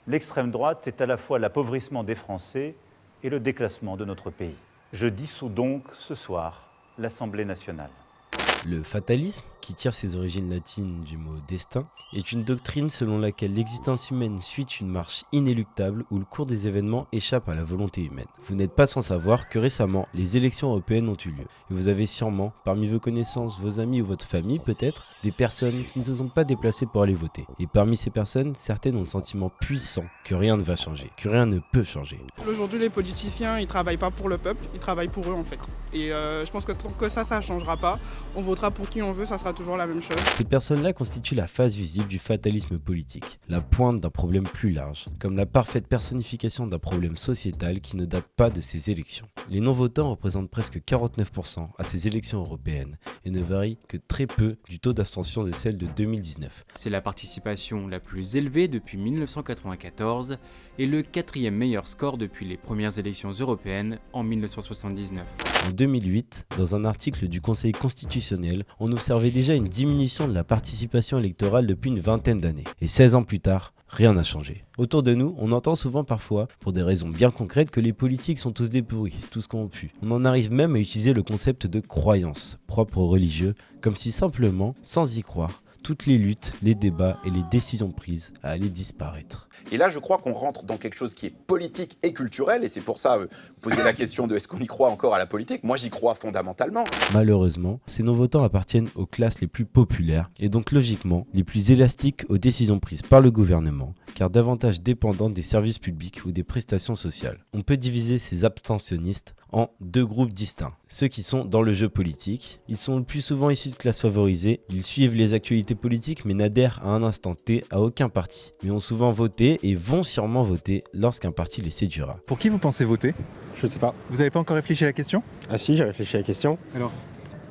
l'extrême droite est à la fois l'appauvrissement des Français et le déclassement de notre pays. Je dissous donc ce soir l'Assemblée nationale. Le fatalisme, qui tire ses origines latines du mot destin, est une doctrine selon laquelle l'existence humaine suit une marche inéluctable où le cours des événements échappe à la volonté humaine. Vous n'êtes pas sans savoir que récemment, les élections européennes ont eu lieu. Et vous avez sûrement, parmi vos connaissances, vos amis ou votre famille peut-être, des personnes qui ne se sont pas déplacées pour aller voter. Et parmi ces personnes, certaines ont le sentiment puissant que rien ne va changer, que rien ne peut changer. Aujourd'hui, les politiciens, ils travaillent pas pour le peuple, ils travaillent pour eux en fait. Et je pense que tant que ça changera pas, on votera pour qui on veut, ça sera toujours la même chose. Ces personnes-là constituent la face visible du fatalisme politique, la pointe d'un problème plus large, comme la parfaite personnification d'un problème sociétal qui ne date pas de ces élections. Les non-votants représentent presque 49% à ces élections européennes et ne varient que très peu du taux d'abstention de celle de 2019. C'est la participation la plus élevée depuis 1994 et le 4e meilleur score depuis les premières élections européennes en 1979. En 2008, dans un article du Conseil constitutionnel, on observait déjà une diminution de la participation électorale depuis une vingtaine d'années. Et 16 ans plus tard, rien n'a changé. Autour de nous, on entend souvent parfois, pour des raisons bien concrètes, que les politiques sont tous des pourris, tous corrompus. On en arrive même à utiliser le concept de croyance, propre aux religieux, comme si simplement, sans y croire, toutes les luttes, les débats et les décisions prises allaient disparaître. Et là, je crois qu'on rentre dans quelque chose qui est politique et culturel, et c'est pour ça, vous posez la question de est-ce qu'on y croit encore à la politique. Moi, j'y crois fondamentalement. Malheureusement, ces non-votants appartiennent aux classes les plus populaires, et donc logiquement, les plus élastiques aux décisions prises par le gouvernement, car davantage dépendantes des services publics ou des prestations sociales. On peut diviser ces abstentionnistes en deux groupes distincts. Ceux qui sont dans le jeu politique, ils sont le plus souvent issus de classes favorisées, ils suivent les actualités politiques mais n'adhèrent à un instant T à aucun parti, mais ont souvent voté et vont sûrement voter lorsqu'un parti les séduira. Pour qui vous pensez voter ? Je sais pas. Vous n'avez pas encore réfléchi à la question ? Ah si, j'ai réfléchi à la question. Alors,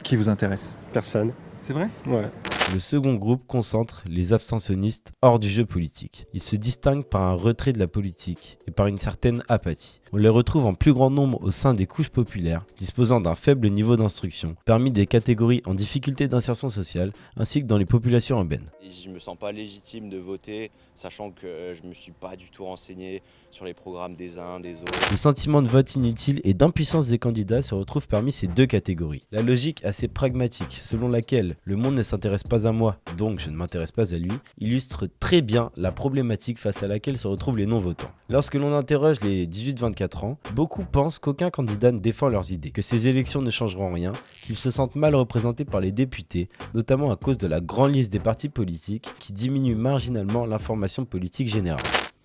qui vous intéresse ? Personne. C'est vrai ? Ouais. Le second groupe concentre les abstentionnistes hors du jeu politique. Ils se distinguent par un retrait de la politique et par une certaine apathie. On les retrouve en plus grand nombre au sein des couches populaires, disposant d'un faible niveau d'instruction, parmi des catégories en difficulté d'insertion sociale, ainsi que dans les populations urbaines. Je ne me sens pas légitime de voter, sachant que je ne me suis pas du tout renseigné sur les programmes des uns, des autres. Le sentiment de vote inutile et d'impuissance des candidats se retrouve parmi ces deux catégories. La logique assez pragmatique, selon laquelle le monde ne s'intéresse pas à moi, donc je ne m'intéresse pas à lui, illustre très bien la problématique face à laquelle se retrouvent les non-votants. Lorsque l'on interroge les 18-24 ans, beaucoup pensent qu'aucun candidat ne défend leurs idées, que ces élections ne changeront rien, qu'ils se sentent mal représentés par les députés, notamment à cause de la grande liste des partis politiques qui diminue marginalement l'information politique générale.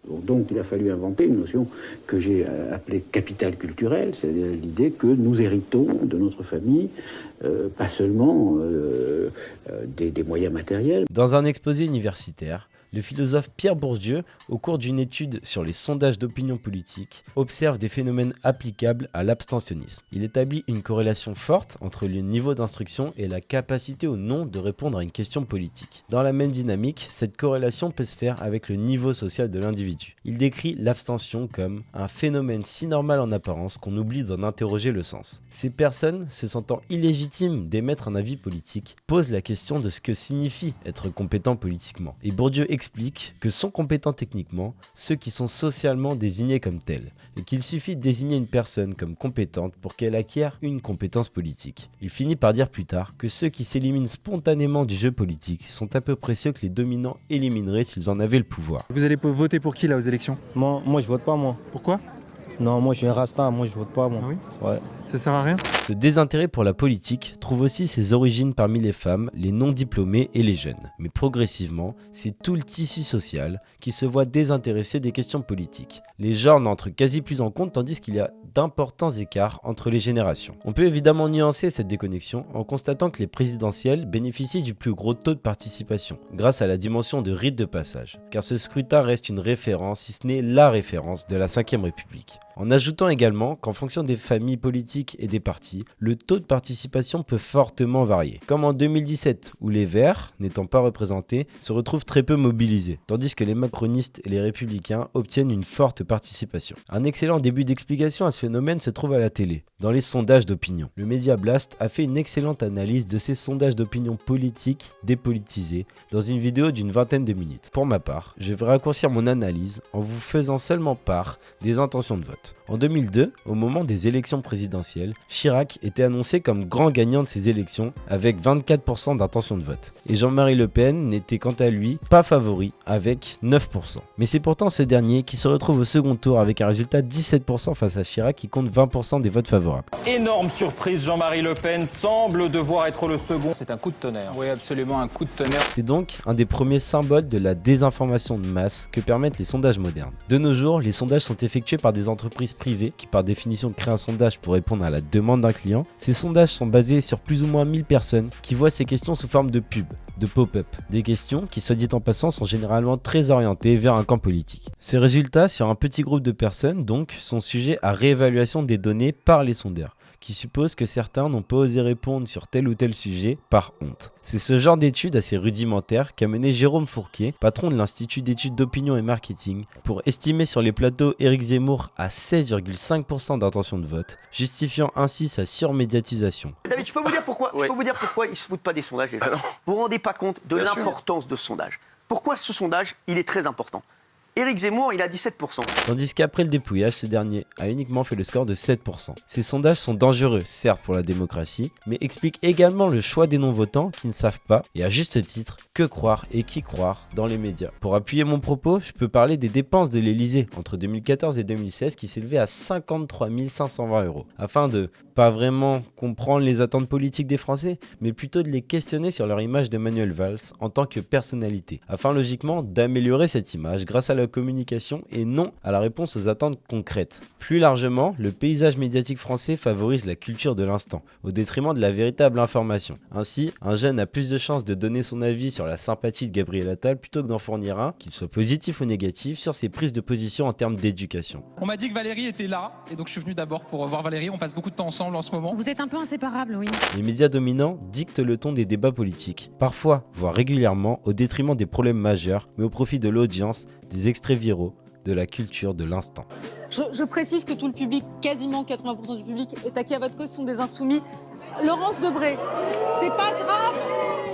Donc il a fallu inventer une notion que j'ai appelée capital culturel, c'est-à-dire l'idée que nous héritons de notre famille, pas seulement des moyens matériels. Dans un exposé universitaire, le philosophe Pierre Bourdieu, au cours d'une étude sur les sondages d'opinion politique, observe des phénomènes applicables à l'abstentionnisme. Il établit une corrélation forte entre le niveau d'instruction et la capacité ou non de répondre à une question politique. Dans la même dynamique, cette corrélation peut se faire avec le niveau social de l'individu. Il décrit l'abstention comme un phénomène si normal en apparence qu'on oublie d'en interroger le sens. Ces personnes, se sentant illégitimes d'émettre un avis politique, posent la question de ce que signifie être compétent politiquement. Et Bourdieu explique que sont compétents techniquement ceux qui sont socialement désignés comme tels, et qu'il suffit de désigner une personne comme compétente pour qu'elle acquiert une compétence politique. Il finit par dire plus tard que ceux qui s'éliminent spontanément du jeu politique sont à peu près ceux que les dominants élimineraient s'ils en avaient le pouvoir. Vous allez voter pour qui là aux élections ? Moi je vote pas moi. Pourquoi ? Non, moi je suis un rasta, moi je vote pas moi. Ah oui ? Ouais. Ça sert à rien ? Ce désintérêt pour la politique trouve aussi ses origines parmi les femmes, les non-diplômés et les jeunes. Mais progressivement, c'est tout le tissu social qui se voit désintéressé des questions politiques. Les genres n'entrent quasi plus en compte tandis qu'il y a d'importants écarts entre les générations. On peut évidemment nuancer cette déconnexion en constatant que les présidentielles bénéficient du plus gros taux de participation, grâce à la dimension de rite de passage, car ce scrutin reste une référence, si ce n'est la référence de la Ve République. En ajoutant également qu'en fonction des familles politiques politiques et des partis, le taux de participation peut fortement varier. Comme en 2017, où les Verts, n'étant pas représentés, se retrouvent très peu mobilisés, tandis que les macronistes et les républicains obtiennent une forte participation. Un excellent début d'explication à ce phénomène se trouve à la télé, dans les sondages d'opinion. Le média Blast a fait une excellente analyse de ces sondages d'opinion politique dépolitisés dans une vidéo d'une vingtaine de minutes. Pour ma part, je vais raccourcir mon analyse en vous faisant seulement part des intentions de vote. En 2002, au moment des élections présidentielles, Chirac était annoncé comme grand gagnant de ces élections avec 24% d'intention de vote. Et Jean-Marie Le Pen n'était quant à lui pas favori avec 9%. Mais c'est pourtant ce dernier qui se retrouve au second tour avec un résultat de 17% face à Chirac qui compte 20% des votes favorables. Énorme surprise, Jean-Marie Le Pen semble devoir être le second. C'est un coup de tonnerre. Oui, absolument un coup de tonnerre. C'est donc un des premiers symboles de la désinformation de masse que permettent les sondages modernes. De nos jours, les sondages sont effectués par des entreprises privées qui par définition créent un sondage pour répondre à la demande d'un client. Ces sondages sont basés sur plus ou moins 1000 personnes qui voient ces questions sous forme de pub, de pop-up. Des questions qui, soit dit en passant, sont généralement très orientées vers un camp politique. Ces résultats sur un petit groupe de personnes, donc, sont sujets à réévaluation des données par les sondeurs, qui suppose que certains n'ont pas osé répondre sur tel ou tel sujet par honte. C'est ce genre d'études assez rudimentaires qu'a mené Jérôme Fourquet, patron de l'Institut d'études d'opinion et marketing, pour estimer sur les plateaux Éric Zemmour à 16,5% d'intention de vote, justifiant ainsi sa surmédiatisation. David, je peux vous dire pourquoi, je peux vous dire pourquoi ils se foutent pas des sondages, les gens. Vous vous rendez pas compte de l'importance de ce sondage. Pourquoi ce sondage, il est très important. Éric Zemmour, il a 17%. Tandis qu'après le dépouillage, ce dernier a uniquement fait le score de 7%. Ces sondages sont dangereux, certes pour la démocratie, mais expliquent également le choix des non-votants qui ne savent pas, et à juste titre, que croire et qui croire dans les médias. Pour appuyer mon propos, je peux parler des dépenses de l'Élysée entre 2014 et 2016 qui s'élevaient à 53 520 €, afin de pas vraiment comprendre les attentes politiques des Français, mais plutôt de les questionner sur leur image de Manuel Valls en tant que personnalité, afin logiquement d'améliorer cette image grâce à la communication et non à la réponse aux attentes concrètes. Plus largement, le paysage médiatique français favorise la culture de l'instant, au détriment de la véritable information. Ainsi, un jeune a plus de chances de donner son avis sur la sympathie de Gabriel Attal plutôt que d'en fournir un, qu'il soit positif ou négatif, sur ses prises de position en termes d'éducation. On m'a dit que Valérie était là, et donc je suis venu d'abord pour voir Valérie, on passe beaucoup de temps ensemble en ce moment. Vous êtes un peu inséparables, oui. Les médias dominants dictent le ton des débats politiques, parfois, voire régulièrement, au détriment des problèmes majeurs, mais au profit de l'audience, des extraits viraux, de la culture de l'instant. Je précise que tout le public, quasiment 80% du public, est acquis à votre cause, sont des insoumis. Laurence Debré, c'est pas grave,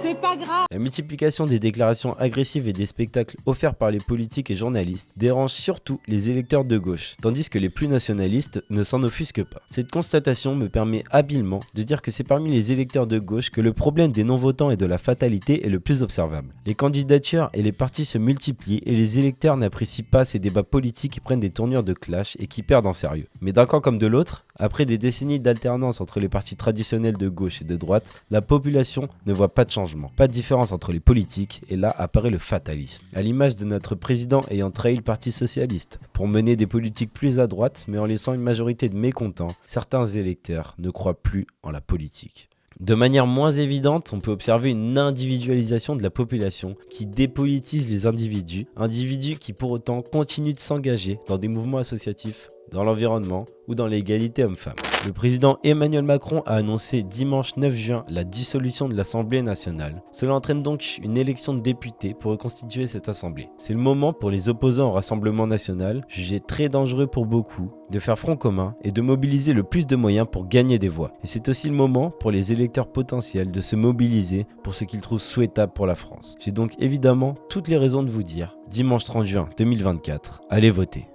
c'est pas grave. La multiplication des déclarations agressives et des spectacles offerts par les politiques et journalistes dérange surtout les électeurs de gauche, tandis que les plus nationalistes ne s'en offusquent pas. Cette constatation me permet habilement de dire que c'est parmi les électeurs de gauche que le problème des non-votants et de la fatalité est le plus observable. Les candidatures et les partis se multiplient et les électeurs n'apprécient pas ces débats politiques qui prennent des tournures de clash et qui perdent en sérieux. Mais d'un camp comme de l'autre, après des décennies d'alternance entre les partis traditionnels de gauche et de droite, la population ne voit pas de changement, pas de différence entre les politiques, et là apparaît le fatalisme. À l'image de notre président ayant trahi le Parti socialiste pour mener des politiques plus à droite, mais en laissant une majorité de mécontents, certains électeurs ne croient plus en la politique. De manière moins évidente, on peut observer une individualisation de la population qui dépolitise les individus qui pour autant continuent de s'engager dans des mouvements associatifs, dans l'environnement ou dans l'égalité homme-femme. Le président Emmanuel Macron a annoncé dimanche 9 juin la dissolution de l'Assemblée nationale. Cela entraîne donc une élection de députés pour reconstituer cette assemblée. C'est le moment pour les opposants au Rassemblement national, jugés très dangereux pour beaucoup, de faire front commun et de mobiliser le plus de moyens pour gagner des voix. Et c'est aussi le moment pour les électeurs potentiels de se mobiliser pour ce qu'ils trouvent souhaitable pour la France. J'ai donc évidemment toutes les raisons de vous dire, dimanche 30 juin 2024, allez voter.